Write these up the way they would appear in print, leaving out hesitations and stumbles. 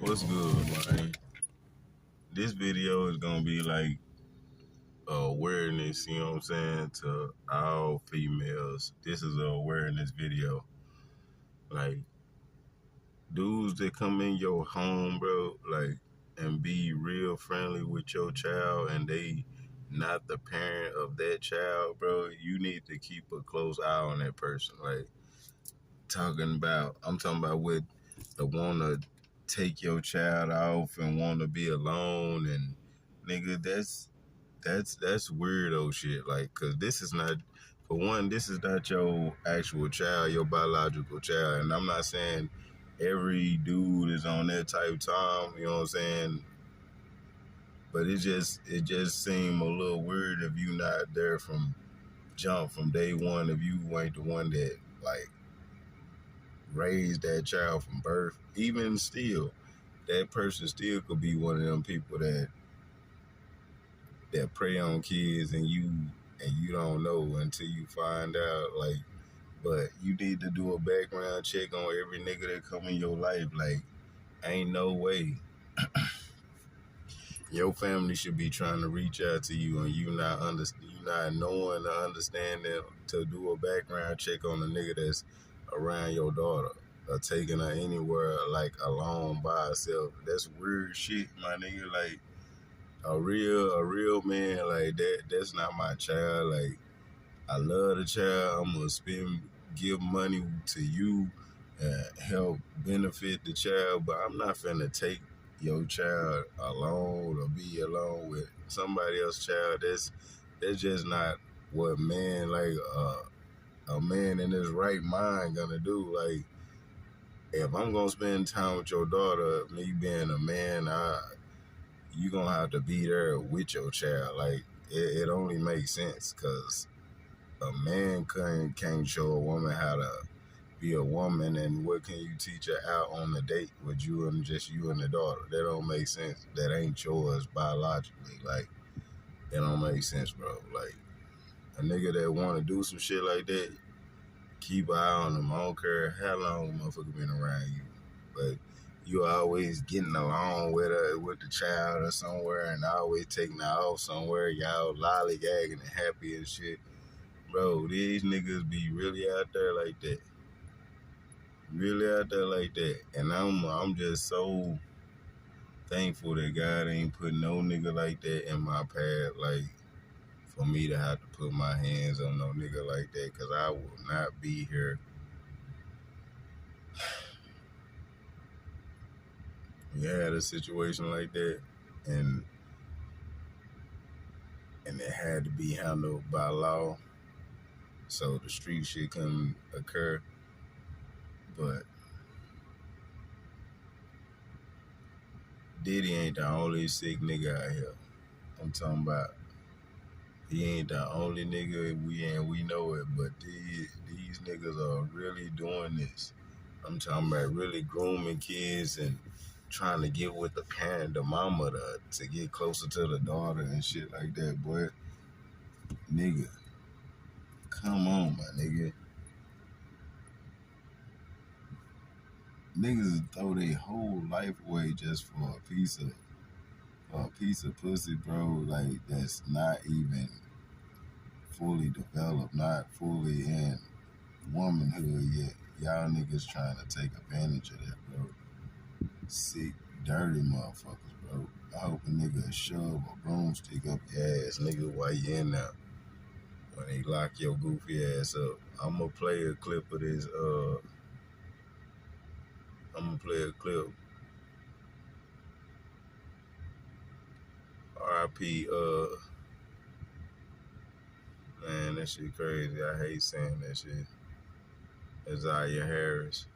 What's good, man? This video is gonna be like awareness, you know what I'm saying, to all females. This is a awareness video. Like dudes that come in your home, bro, like and be real friendly with your child and they not the parent of that child, bro, you need to keep a close eye on that person. Like I'm talking about with the wanna take your child off and wanna be alone and nigga, that's weirdo shit. Like, cause this is not, for one, this is not your actual child, your biological child. And I'm not saying every dude is on that type of time, you know what I'm saying? But it just seemed a little weird if you not there from jump from day one, if you ain't the one that like raised that child from birth. Even still, that person still could be one of them people that prey on kids and you don't know until you find out. Like, but you need to do a background check on every nigga that come in your life. Like, ain't no way your family should be trying to reach out to you and you not knowing or understanding to do a background check on a nigga that's around your daughter or taking her anywhere like alone by herself. That's weird shit, my nigga. Like, a real man like that's not my child. Like, I love the child. I'm gonna give money to you and help benefit the child, but I'm not finna take your child alone or be alone with somebody else's child. That's just not what man, like a man in his right mind gonna do. Like, if I'm gonna spend time with your daughter, me being a man, you gonna have to be there with your child. Like, it only makes sense because a man can't show a woman how to be a woman, and what can you teach her out on the date with you and just you and the daughter? That don't make sense. That ain't yours biologically. Like, that don't make sense, bro. Like, a nigga that want to do some shit like that, keep an eye on him. I don't care how long the motherfucker been around you, but you always getting along with her, with the child or somewhere, and always taking her off somewhere. Y'all lollygagging and happy and shit. Bro, these niggas be really out there like that. Really out there like that. And I'm just so thankful that God ain't put no nigga like that in my path. Like, for me to have to put my hands on no nigga like that, because I will not be here. We had a situation like that, and it had to be handled by law, so the street shit couldn't occur. But Diddy ain't the only sick nigga out here. I'm talking about, he ain't the only nigga, we know it, but these niggas are really doing this. I'm talking about really grooming kids and trying to get with the parent, the mama, to get closer to the daughter and shit like that, boy. Nigga, come on, my nigga. Niggas throw their whole life away just for a piece of pussy, bro. Like, that's not even fully developed, not fully in womanhood yet. Y'all niggas trying to take advantage of that, bro. Sick, dirty motherfuckers, bro. I hope a nigga shove a broomstick up your ass, nigga, while you in there. When they lock your goofy ass up. I'm gonna play a clip of this, I'm gonna play a clip. R.I.P, man, that shit crazy. I hate saying that shit. Nahzia Harris.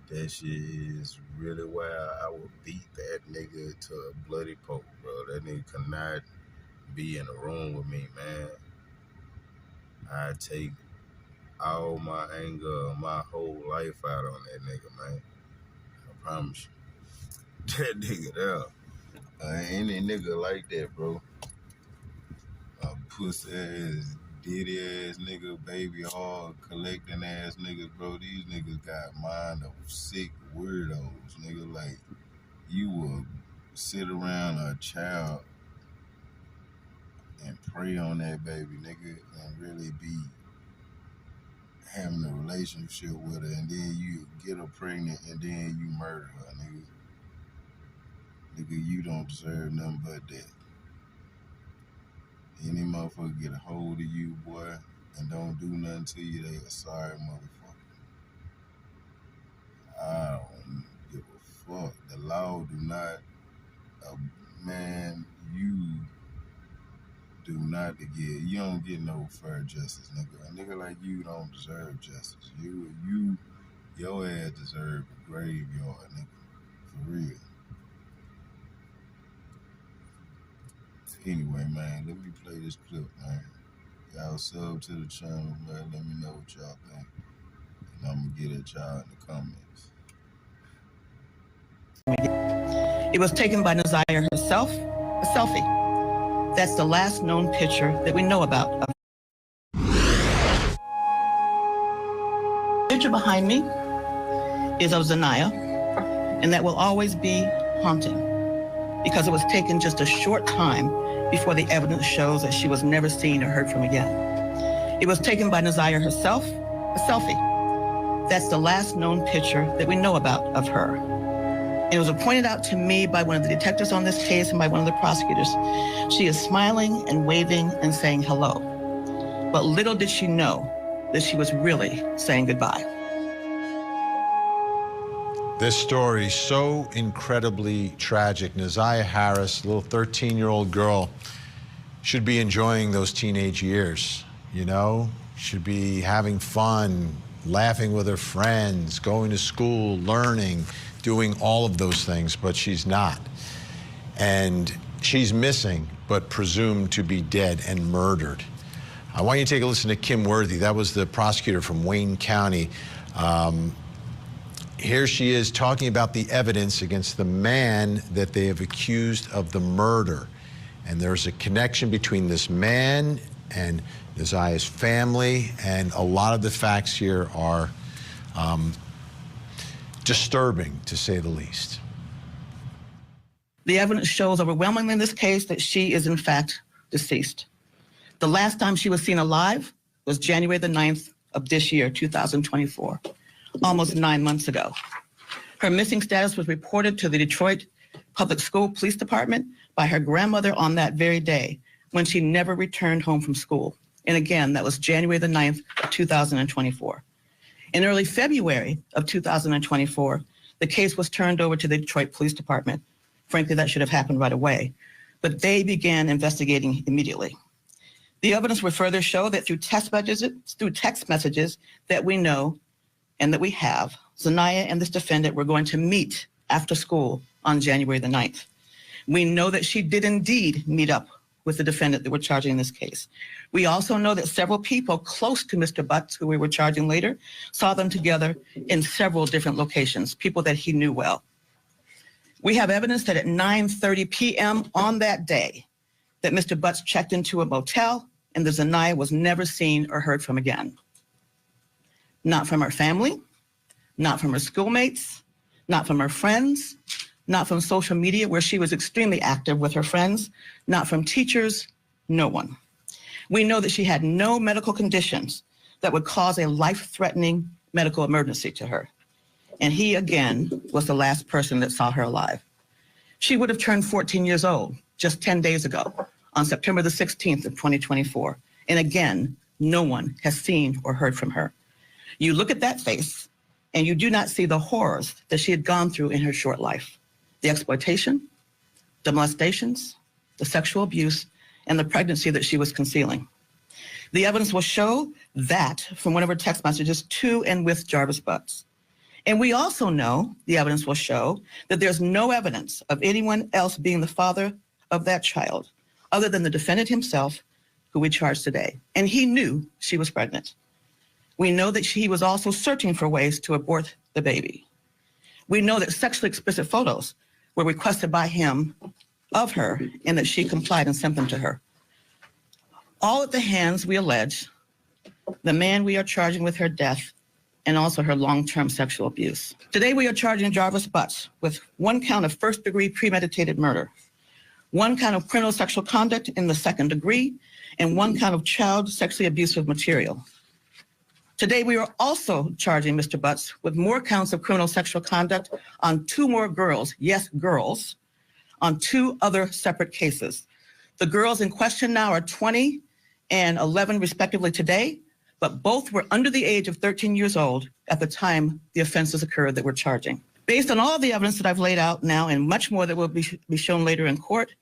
That shit is really wild. I would beat that nigga to a bloody pulp, bro. That nigga could not be in the room with me, man. I take all my anger, my whole life out on that nigga, man. I promise you. That nigga there. Any nigga like that, bro. A pussy ass, ditty ass nigga, baby hard, collecting ass niggas, bro. These niggas got mind of sick, weirdos, nigga. Like, you will sit around a child and prey on that baby, nigga, and really be having a relationship with her, and then you get her pregnant, and then you murder her, nigga. Nigga, you don't deserve nothing but that. Any motherfucker get a hold of you, boy, and don't do nothing to you, they a sorry motherfucker. I don't give a fuck. The law do not, man, you do not get, you don't get no fair justice, nigga. A nigga like you don't deserve justice. Your ass deserve a graveyard, nigga. For real. Anyway, man, let me play this clip, man. Y'all sub to the channel, man. Let me know what y'all think. And I'm gonna get at y'all in the comments. It was taken by Nahzia herself, a selfie. That's the last known picture that we know about. The picture behind me is of Zanaya, and that will always be haunting because it was taken just a short time before the evidence shows that she was never seen or heard from again. It was taken by Nahzia herself, a selfie. That's the last known picture that we know about of her. And it was pointed out to me by one of the detectives on this case and by one of the prosecutors. She is smiling and waving and saying hello. But little did she know that she was really saying goodbye. This story, so incredibly tragic. Nahzia Harris, little 13-year-old girl, should be enjoying those teenage years, you know? Should be having fun, laughing with her friends, going to school, learning, doing all of those things, but she's not. And she's missing, but presumed to be dead and murdered. I want you to take a listen to Kim Worthy. That was the prosecutor from Wayne County. Here she is talking about the evidence against the man that they have accused of the murder. And there's a connection between this man and Nahzia's family, and a lot of the facts here are disturbing, to say the least. The evidence shows overwhelmingly in this case that she is in fact deceased. The last time she was seen alive was January the 9th of this year, 2024, almost 9 months ago. Her missing status was reported to the Detroit Public School Police Department by her grandmother on that very day, when she never returned home from school. And again, that was January the 9th of 2024. In early February of 2024, the case was turned over to the Detroit Police Department. Frankly, that should have happened right away, but they began investigating immediately. The evidence would further show that through text messages that we know and that we have, Zanaya and this defendant were going to meet after school on January the 9th. We know that she did indeed meet up with the defendant that we're charging in this case. We also know that several people close to Mr. Butts, who we were charging later, saw them together in several different locations, people that he knew well. We have evidence that at 9:30 p.m. on that day, that Mr. Butts checked into a motel and that Zanaya was never seen or heard from again. Not from her family, not from her schoolmates, not from her friends, not from social media where she was extremely active with her friends, not from teachers, no one. We know that she had no medical conditions that would cause a life-threatening medical emergency to her. And he, again, was the last person that saw her alive. She would have turned 14 years old just 10 days ago on September the 16th of 2024. And again, no one has seen or heard from her. You look at that face and you do not see the horrors that she had gone through in her short life. The exploitation, the molestations, the sexual abuse, and the pregnancy that she was concealing. The evidence will show that from one of her text messages to and with Jarvis Butts. And we also know, the evidence will show, that there's no evidence of anyone else being the father of that child, other than the defendant himself, who we charge today. And he knew she was pregnant. We know that he was also searching for ways to abort the baby. We know that sexually explicit photos were requested by him of her and that she complied and sent them to her. All at the hands, we allege, the man we are charging with her death and also her long-term sexual abuse. Today, we are charging Jarvis Butts with 1 count of first-degree premeditated murder, 1 count of criminal sexual conduct in the second degree, and 1 count of child sexually abusive material. Today, we are also charging Mr. Butts with more counts of criminal sexual conduct on 2 more girls, yes, girls, on 2 other separate cases. The girls in question now are 20 and 11 respectively today, but both were under the age of 13 years old at the time the offenses occurred that we're charging. Based on all the evidence that I've laid out now and much more that will be shown later in court,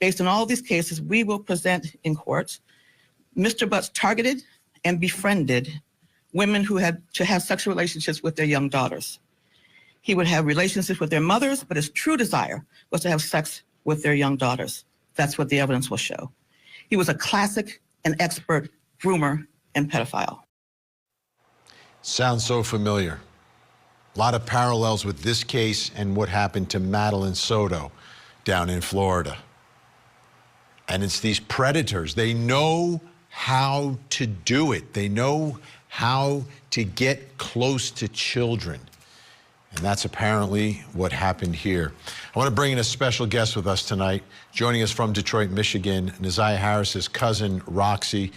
based on all these cases we will present in court, Mr. Butts targeted and befriended women who had to have sexual relationships with their young daughters. He would have relationships with their mothers, but his true desire was to have sex with their young daughters. That's what the evidence will show. He was a classic and expert groomer and pedophile. Sounds so familiar. A lot of parallels with this case and what happened to Madeline Soto down in Florida. And it's these predators. They know how to do it. They know how to get close to children. And that's apparently what happened here. I want to bring in a special guest with us tonight. Joining us from Detroit, Michigan, Nahzia Harris's cousin, Roxy.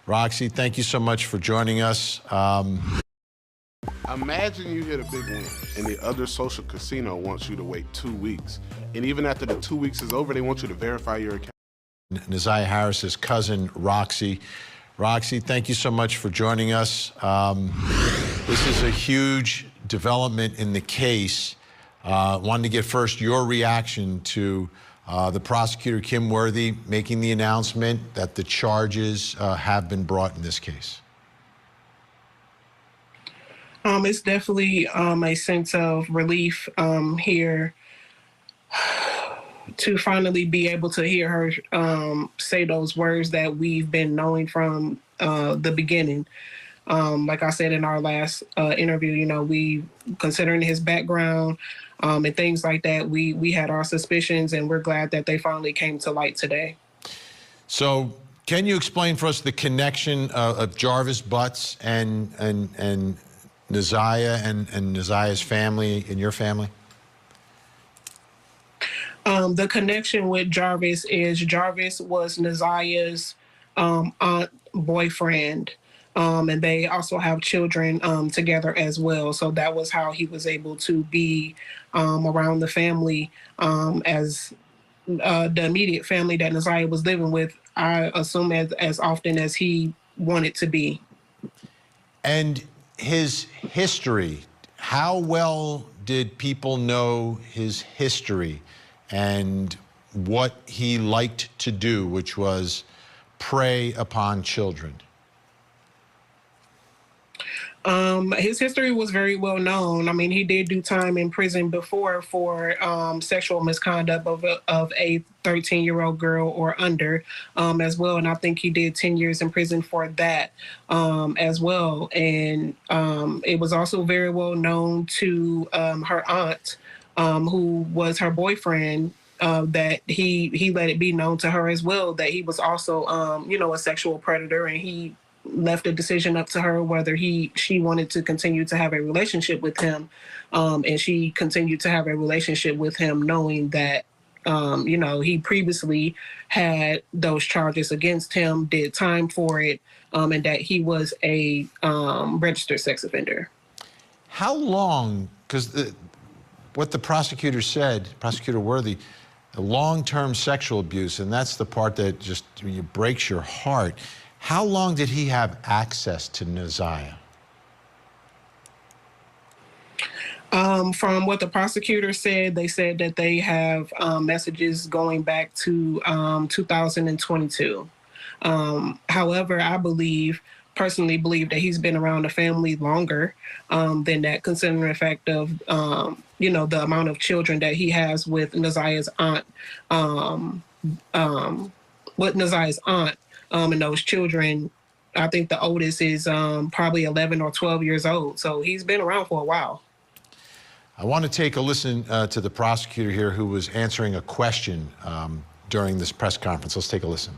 Roxy, thank you so much for joining us. Imagine you hit a big win and the other social casino wants you to wait 2 weeks. And even after the 2 weeks is over, they want you to verify your account. Nahzia Harris's cousin, Roxy. Roxy, thank you so much for joining us. This is a huge development in the case. Wanted to get first your reaction to the prosecutor, Kim Worthy, making the announcement that the charges have been brought in this case. It's definitely a sense of relief here to finally be able to hear her say those words that we've been knowing from the beginning. Like I said in our last interview, you know, we, considering his background and things like that, we had our suspicions, and we're glad that they finally came to light today. So can you explain for us the connection of Jarvis Butts and Nahzia and Nahzia's family and your family? The connection with Jarvis is Jarvis was Nahzia's aunt, boyfriend, and they also have children together as well. So that was how he was able to be around the family as the immediate family that Nahzia was living with, I assume as often as he wanted to be. And his history, how well did people know his history and what he liked to do, which was prey upon children? His history was very well known. I mean, he did do time in prison before for sexual misconduct of a 13-year-old girl or under as well. And I think he did 10 years in prison for that as well. And it was also very well known to her aunt, who was her boyfriend, that he let it be known to her as well that he was also, you know, a sexual predator, and he left a decision up to her whether she wanted to continue to have a relationship with him, and she continued to have a relationship with him, knowing that you know, he previously had those charges against him, did time for it, and that he was a registered sex offender. How long? Because what the prosecutor said, Prosecutor Worthy, long-term sexual abuse, and that's the part that just breaks your heart. How long did he have access to Nahzia? From what the prosecutor said, they said that they have messages going back to 2022. However, I personally believe that he's been around the family longer than that, considering the fact of, you know, the amount of children that he has with Nahzia's aunt, and those children, I think the oldest is probably 11 or 12 years old. So he's been around for a while. I want to take a listen to the prosecutor here who was answering a question during this press conference. Let's take a listen.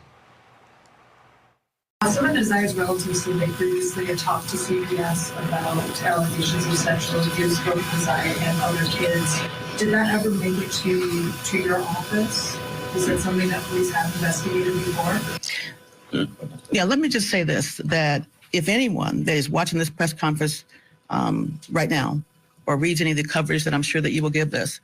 Some of Nahzia's relatives said they previously had talked to CPS about allegations of sexual abuse, both Nahzia and other kids. Did that ever make it to your office? Is that something that police have investigated before? Yeah, let me just say this, that if anyone that is watching this press conference right now or reads any of the coverage that I'm sure that you will give this,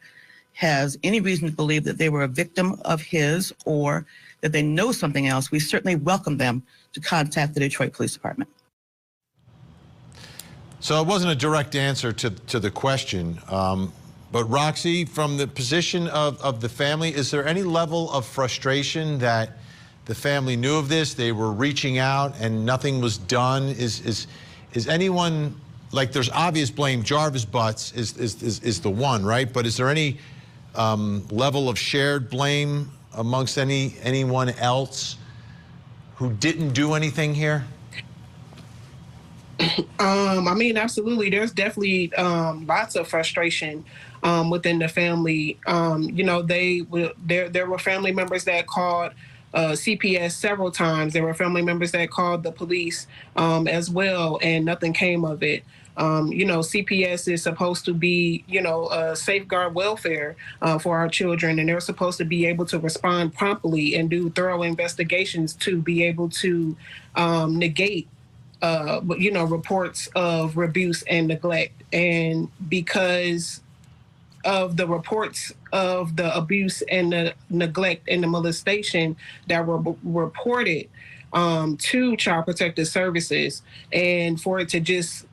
has any reason to believe that they were a victim of his or that they know something else, we certainly welcome them to contact the Detroit Police Department. So it wasn't a direct answer to the question, but Roxy, from the position of the family, is there any level of frustration that the family knew of this, they were reaching out and nothing was done? Is anyone, like, there's obvious blame, Jarvis Butts is the one, right? But is there any level of shared blame amongst anyone else who didn't do anything here? I mean, absolutely. There's definitely lots of frustration within the family. You know, there were family members that called CPS several times. There were family members that called the police as well, and nothing came of it. You know, CPS is supposed to be, you know, safeguard welfare for our children, and they're supposed to be able to respond promptly and do thorough investigations to be able to negate you know, reports of abuse and neglect. And because of the reports of the abuse and the neglect and the molestation that were reported to Child Protective Services, and for it to just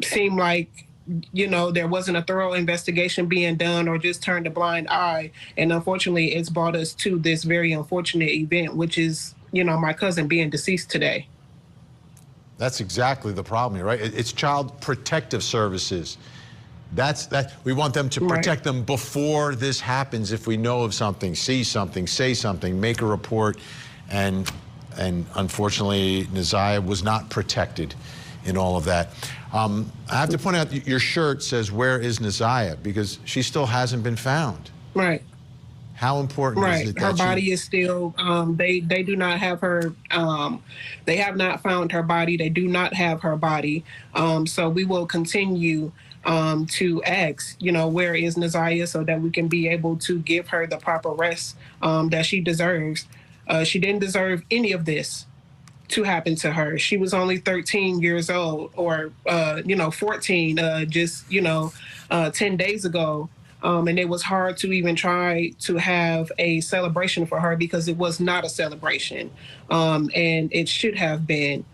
seem like, you know, there wasn't a thorough investigation being done or just turned a blind eye. And unfortunately, it's brought us to this very unfortunate event, which is, you know, my cousin being deceased today. That's exactly the problem here, right? It's Child Protective Services. We want them to protect them before this happens. If we know of something, see something, say something, make a report, and unfortunately, Nahzia was not protected in all of that. I have to point out, your shirt says, "Where is Nahzia?" because she still hasn't been found. Right. How important is it that her body is still, they do not have her, they have not found her body. They do not have her body. So we will continue to ask, you know, where is Nahzia, so that we can be able to give her the proper rest that she deserves. She didn't deserve any of this to happen to her. She was only 13 years old, or, you know, 14, just, you know, 10 days ago. And it was hard to even try to have a celebration for her because it was not a celebration, and it should have been.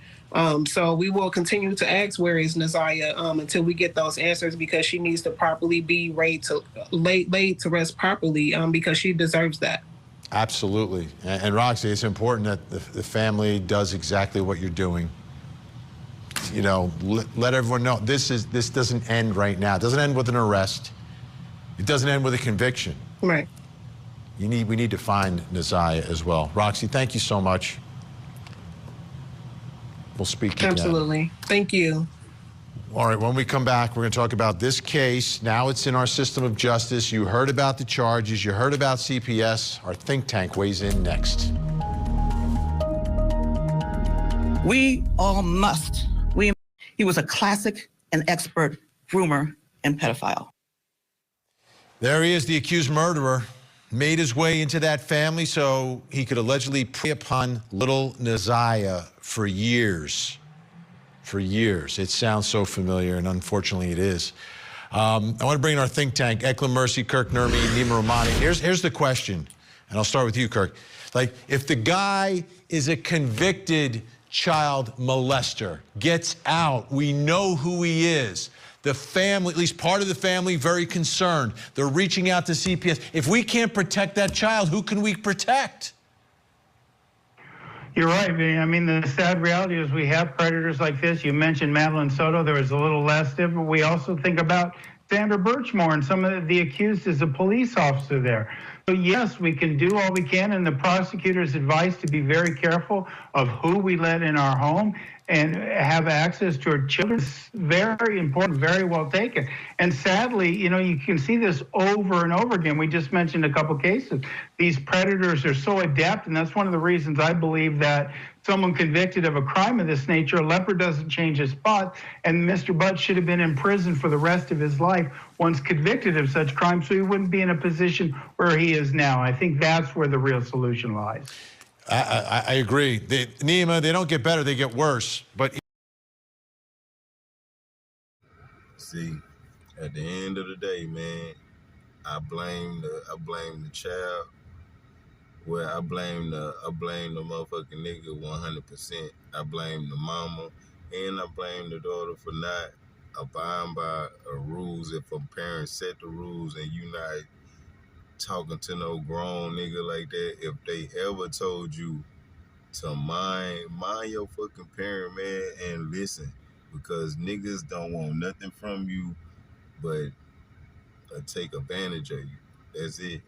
So we will continue to ask where is Nahzia until we get those answers, because she needs to properly be laid to rest properly, because she deserves that. Absolutely. And Roxy, it's important that the family does exactly what you're doing. You know, let everyone know this doesn't end right now. It doesn't end with an arrest. It doesn't end with a conviction. Right. We need to find Nahzia as well. Roxy, thank you so much. We'll speak again. Absolutely. Thank you. All right, when we come back, we're going to talk about this case. Now it's in our system of justice. You heard about the charges. You heard about CPS. Our think tank weighs in next. We all must. He was a classic and expert groomer and pedophile. There he is, the accused murderer, made his way into that family so he could allegedly prey upon little Nahzia for years. For years. It sounds so familiar, and unfortunately it is. I want to bring in our think tank, Eklund Mercy, Kirk Nurmi, Nima Romani. Here's the question, and I'll start with you, Kirk. Like, if the guy is a convicted child molester, gets out, we know who he is. The family, at least part of the family, very concerned. They're reaching out to CPS. If we can't protect that child, who can we protect? You're right, Vinny. I mean, the sad reality is we have predators like this. You mentioned Madeline Soto. There was a little less different. We also think about Sandra Birchmore, and some of the accused is a police officer there. So yes, we can do all we can, and the prosecutor's advice to be very careful of who we let in our home. and have access to our children is very important, very well taken. And sadly, you can see this over and over again. We just mentioned a couple cases. These predators are so adept, and that's one of the reasons I believe that someone convicted of a crime of this nature, a leopard doesn't change his spots, and Mr. Butt should have been in prison for the rest of his life once convicted of such crime, so he wouldn't be in a position where he is now. I think that's where the real solution lies. I agree. Nima, they don't get better, they get worse. But see, at the end of the day, man, I blame the child. Well, I blame the motherfucking nigga 100%. I blame the mama, and I blame the daughter for not abiding by rules. If a parent set the rules and you not talking to no grown nigga like that, if they ever told you to mind your fucking parent, man, and listen, because niggas don't want nothing from you but take advantage of you. That's it.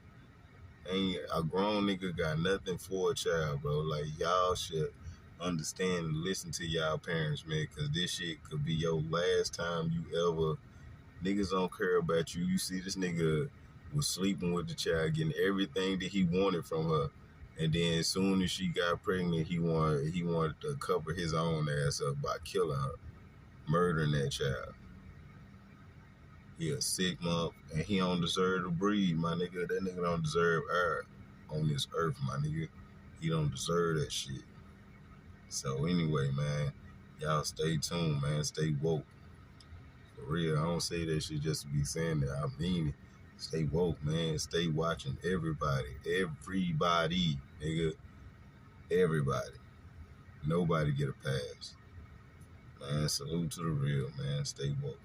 Ain't a grown nigga got nothing for a child, bro. Like, y'all should understand and listen to y'all parents, man, because this shit could be your last time you ever. Niggas don't care about you. You see, this nigga was sleeping with the child, getting everything that he wanted from her, and then as soon as she got pregnant, he wanted to cover his own ass up by killing her, murdering that child. He a sick month, and he don't deserve to breathe, my nigga. That nigga don't deserve air on this earth, my nigga. He don't deserve that shit. So anyway, man, y'all stay tuned, man. Stay woke. For real, I don't say that shit just to be saying that. I mean it. Stay woke, man. Stay watching everybody. Everybody, nigga. Everybody. Nobody get a pass. Man, salute to the real, man. Stay woke.